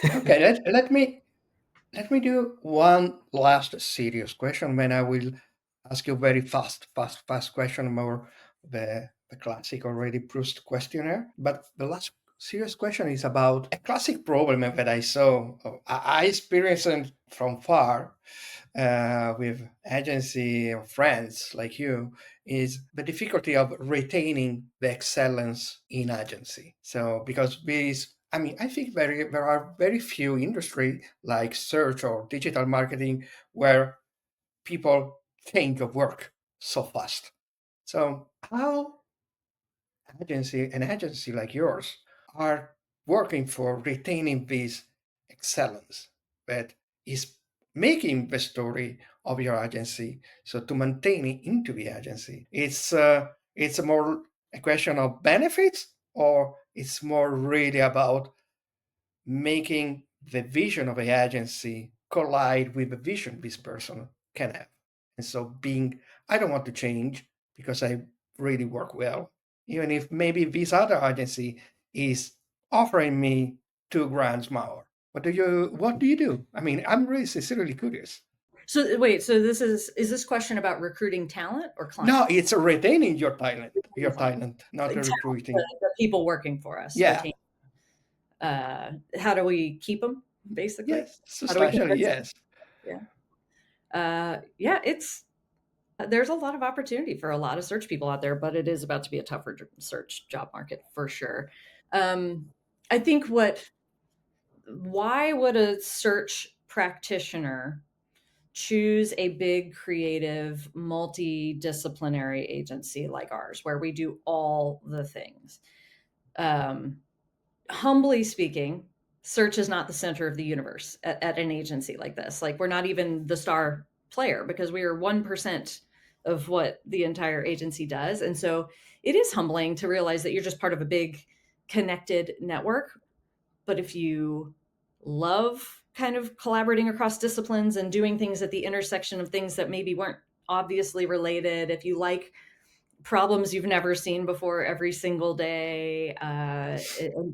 Okay. Let me do one last serious question. Then I will ask you very fast question, more the classic already Proust questionnaire. But the last serious question is about a classic problem that I saw, I experienced it from far with agency or friends like you, is the difficulty of retaining the excellence in agency. So because these, I mean, I think there are very few industry like search or digital marketing where people change of work so fast. So how an agency like yours are working for retaining this excellence that is making the story of your agency, so to maintain it into the agency. It's more a question of benefits, or it's more really about making the vision of the agency collide with the vision this person can have. And so I don't want to change because I really work well, even if maybe this other agency is offering me 2 grand more. What do you do? I mean, I'm really sincerely curious. So wait, so is this question about recruiting talent or No, clients? it's retaining your Talent, talent, not the talent, recruiting. the people working for us, Yeah, retain. How do we keep them? Basically, yes, how do we substantially, convince them? yes. Yeah, yeah. It's there's a lot of opportunity for a lot of search people out there, but it is about to be a tougher search job market for sure. Um, I think why would a search practitioner choose a big creative multidisciplinary agency like ours where we do all the things? um, Humbly speaking, search is not the center of the universe at an agency like this. Like, we're not even the star player because we are 1% of what the entire agency does. And so it is humbling to realize that you're just part of a big connected network. But if you love kind of collaborating across disciplines and doing things at the intersection of things that maybe weren't obviously related, if you like problems you've never seen before every single day, and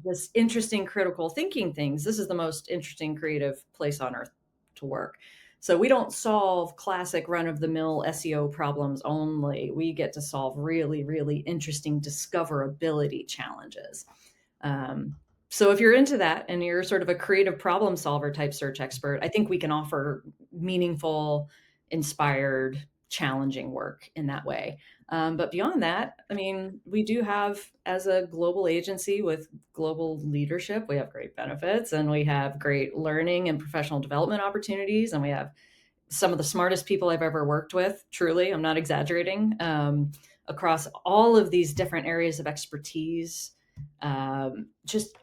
just interesting critical thinking things, this is the most interesting creative place on earth to work. So we don't solve classic run-of-the-mill SEO problems only. We get to solve really, really interesting discoverability challenges. um, so if you're into that and you're sort of a creative problem solver type search expert, I think we can offer meaningful, inspired, challenging work in that way. But beyond that, I mean, we do have, as a global agency with global leadership, we have great benefits and we have great learning and professional development opportunities. And we have some of the smartest people I've ever worked with, truly, I'm not exaggerating, across all of these different areas of expertise. Just,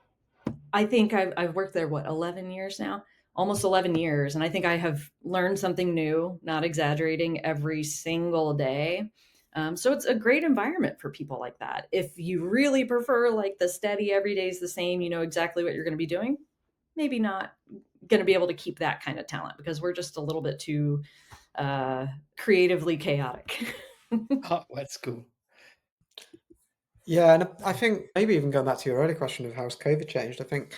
I think I've worked there, what, 11 years now? Almost 11 years. And I think I have learned something new, not exaggerating, every single day. So it's a great environment for people like that. If you really prefer like the steady, every day is the same, you know exactly what you're going to be doing, maybe not going to be able to keep that kind of talent because we're just a little bit too creatively chaotic. Oh, that's cool. Yeah, and I think maybe even going back to your earlier question of how's COVID changed, I think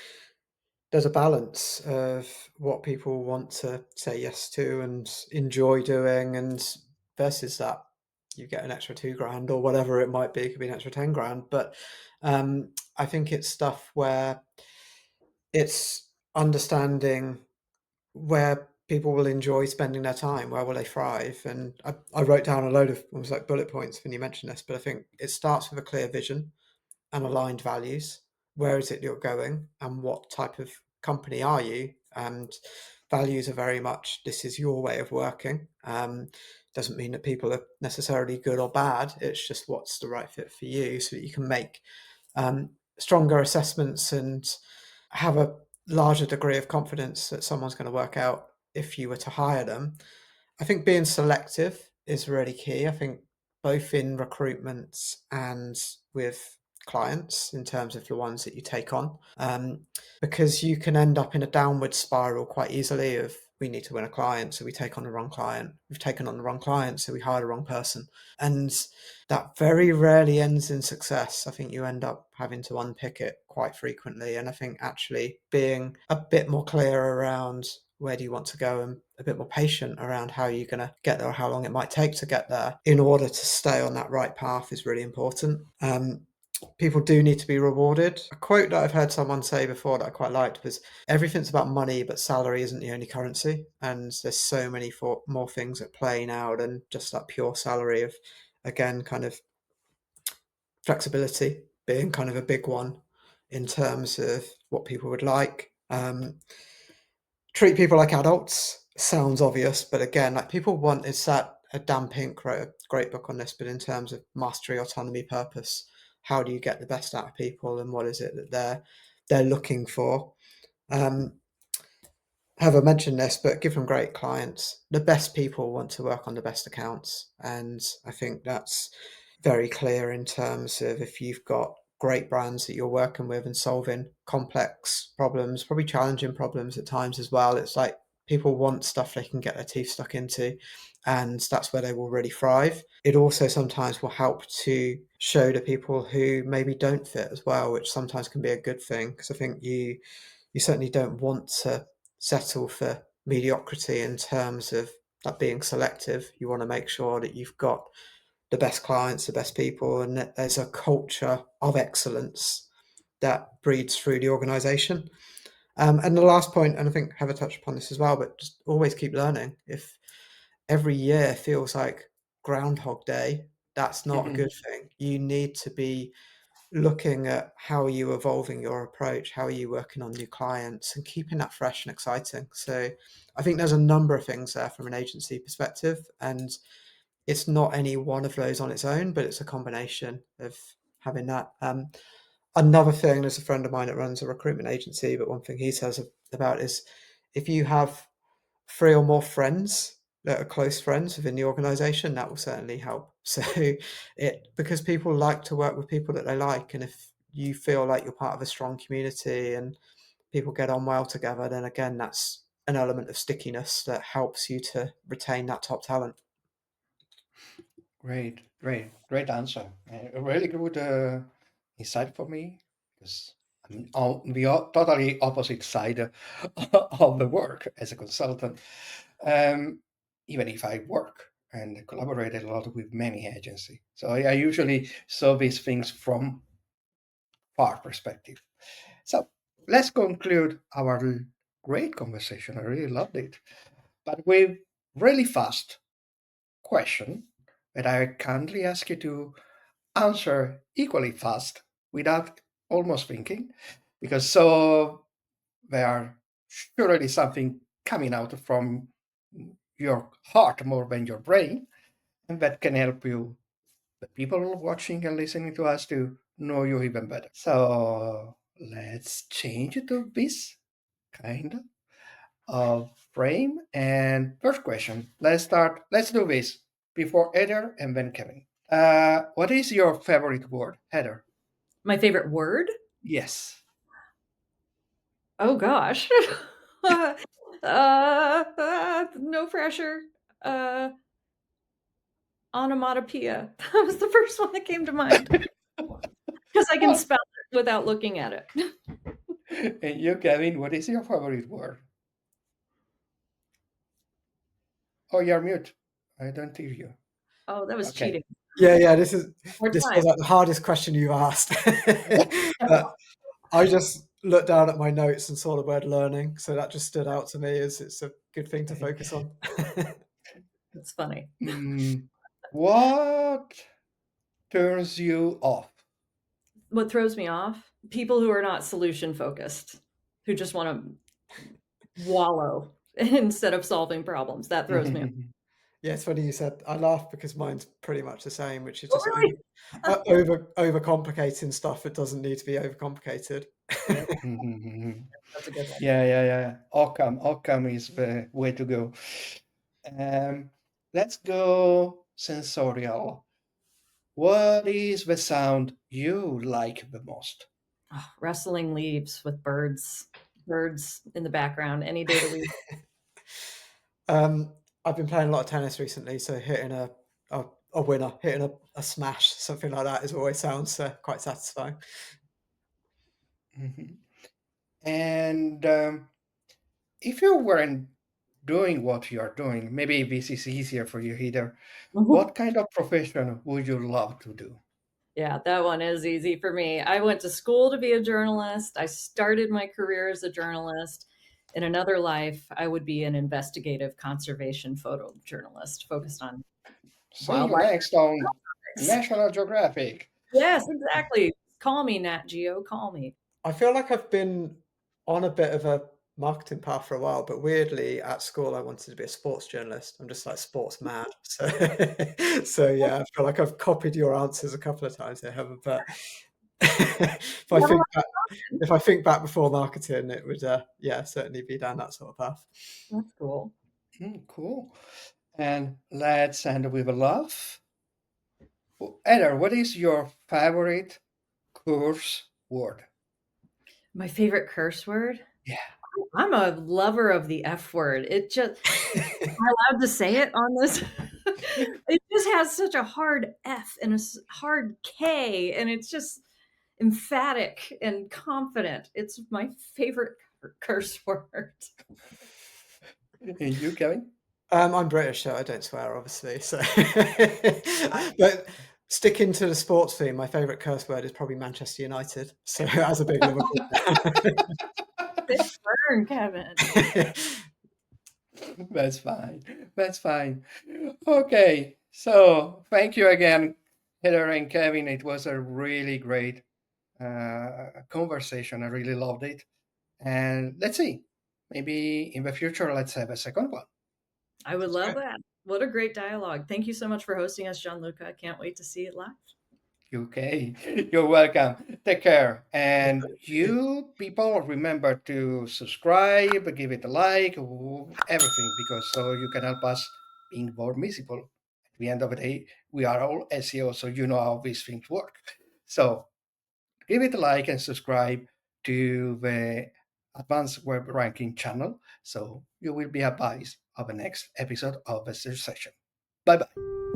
there's a balance of what people want to say yes to and enjoy doing, and versus that you get an extra 2 grand or whatever it might be. It could be an extra 10 grand, but I think it's stuff where it's understanding where people will enjoy spending their time, where will they thrive. And I wrote down a load of almost like bullet points when you mentioned this, but I think it starts with a clear vision and aligned values. Where is it you're going, and what type of company are you? And values are very much, this is your way of working. Doesn't mean that people are necessarily good or bad. It's just what's the right fit for you, so that you can make stronger assessments and have a larger degree of confidence that someone's going to work out if you were to hire them. I think being selective is really key. I think both in recruitment and with clients, in terms of the ones that you take on, because you can end up in a downward spiral quite easily of, we need to win a client, so we take on the wrong client. We've taken on the wrong client, so we hire the wrong person. And that very rarely ends in success. I think you end up having to unpick it quite frequently. And I think actually being a bit more clear around where do you want to go, and a bit more patient around how you're going to get there or how long it might take to get there in order to stay on that right path is really important. People do need to be rewarded. A quote that I've heard someone say before that I quite liked was, everything's about money, but salary isn't the only currency. And there's so many more things at play now than just that pure salary of, again, kind of flexibility being kind of a big one in terms of what people would like. Treat people like adults sounds obvious, but again, like, people want, it's that, Dan Pink wrote a great book on this, but in terms of mastery, autonomy, purpose, how do you get the best out of people, and what is it that they're looking for? Um, Heather mentioned this, but give them great clients. The best people want to work on the best accounts. And I think that's very clear in terms of if you've got great brands that you're working with and solving complex problems, probably challenging problems at times as well. It's like people want stuff they can get their teeth stuck into, and that's where they will really thrive. It also sometimes will help to show the people who maybe don't fit as well, which sometimes can be a good thing, because I think you certainly don't want to settle for mediocrity in terms of that being selective. You want to make sure that you've got the best clients, the best people, and that there's a culture of excellence that breeds through the organization. And the last point, and I think Heather touched upon this as well, but just always keep learning. If every year feels like Groundhog Day, that's not a good thing. You need to be looking at how are you evolving your approach, how are you working on new clients, and keeping that fresh and exciting. So I think there's a number of things there from an agency perspective, and it's not any one of those on its own, but it's a combination of having that. Another thing, there's a friend of mine that runs a recruitment agency, but one thing he says about is if you have three or more friends that are close friends within the organization, that will certainly help. So it, because people like to work with people that they like, and if you feel like you're part of a strong community and people get on well together, then again, that's an element of stickiness that helps you to retain that top talent. Great answer. A really good insight for me because I'm on the totally opposite side of the work as a consultant. Um, Even if I work and collaborate a lot with many agencies, so I usually saw these things from far perspective. So let's conclude our great conversation. I really loved it, but with really fast question that I kindly ask you to answer equally fast without almost thinking, because so there are surely something coming out from your heart more than your brain, and that can help you, the people watching and listening to us, to know you even better. So let's change it to this kind of frame. And first question, let's do this before Heather and then Kevin. What is your favorite word, Heather? My favorite word? Yes. Oh gosh. No pressure. Uh, Onomatopoeia. That was the first one that came to mind because I can Oh, spell it without looking at it. and you, Kevin, what is your favorite word? Oh, you're mute. I don't hear you. Oh, that was Okay. cheating. Yeah, More this time. was like the hardest question you've asked. But I just looked down at my notes and saw the word learning, so that just stood out to me as it's a good thing to focus on. That's funny. Mm, what turns you off? What throws me off? People who are not solution focused, who just want to wallow instead of solving problems. That throws me off. Yeah, it's funny you said. I laugh because mine's pretty much the same, which is Oh, just really? overcomplicating stuff that doesn't need to be overcomplicated. Yep, that's a good one. Yeah. Occam is the way to go. Um, let's go sensorial. What is the sound you like the most? Oh, rustling leaves with birds in the background any day of the week. Um, I've been playing a lot of tennis recently, so hitting a winner, hitting a smash, something like that, is always sounds quite satisfying. Mhm. And if you weren't doing what you're doing, maybe this is easier for you, Heather. What kind of profession would you love to do? Yeah, that one is easy for me. I went to school to be a journalist. I started my career as a journalist. In another life, I would be an investigative conservation photojournalist focused on See you wildlife. next on National Geographic. Yes, exactly. Call me, Nat Geo. Call me. I feel like I've been on a bit of a marketing path for a while, but weirdly at school I wanted to be a sports journalist. I'm just like sports mad. So so yeah, I feel like I've copied your answers a couple of times there, Heather, but if I We have a think lot back, in if I think back before marketing, it would certainly be down that sort of path. common. That's cool. Cool. And let's end with a laugh. Heather, what is your favorite curse word? My favorite curse word? Yeah. I'm a lover of the F word. It just am I allowed to say it on this? It just has such a hard F and a hard K, and it's just emphatic and confident. It's my favorite curse word. And you, Kevin? I'm British, so I don't swear, obviously. So, but sticking to the sports theme, my favourite curse word is probably Manchester United. So, as a big Liverpool Big burn, Kevin. fan. That's fine. That's fine. Okay. So thank you again, Heather and Kevin. It was a really great conversation. I really loved it. And let's see, maybe in the future, let's have a second one. I would That's love great. that. What a great dialogue. Thank you so much for hosting us, Gianluca. I can't wait to see it live. Okay, you're welcome. Take care. And you people remember to subscribe, give it a like, everything, because so you can help us being more visible. At the end of the day, we are all SEO, so you know how these things work. So give it a like and subscribe to the Advanced Web Ranking channel, so you will be advised of the next episode of the search session. Bye bye.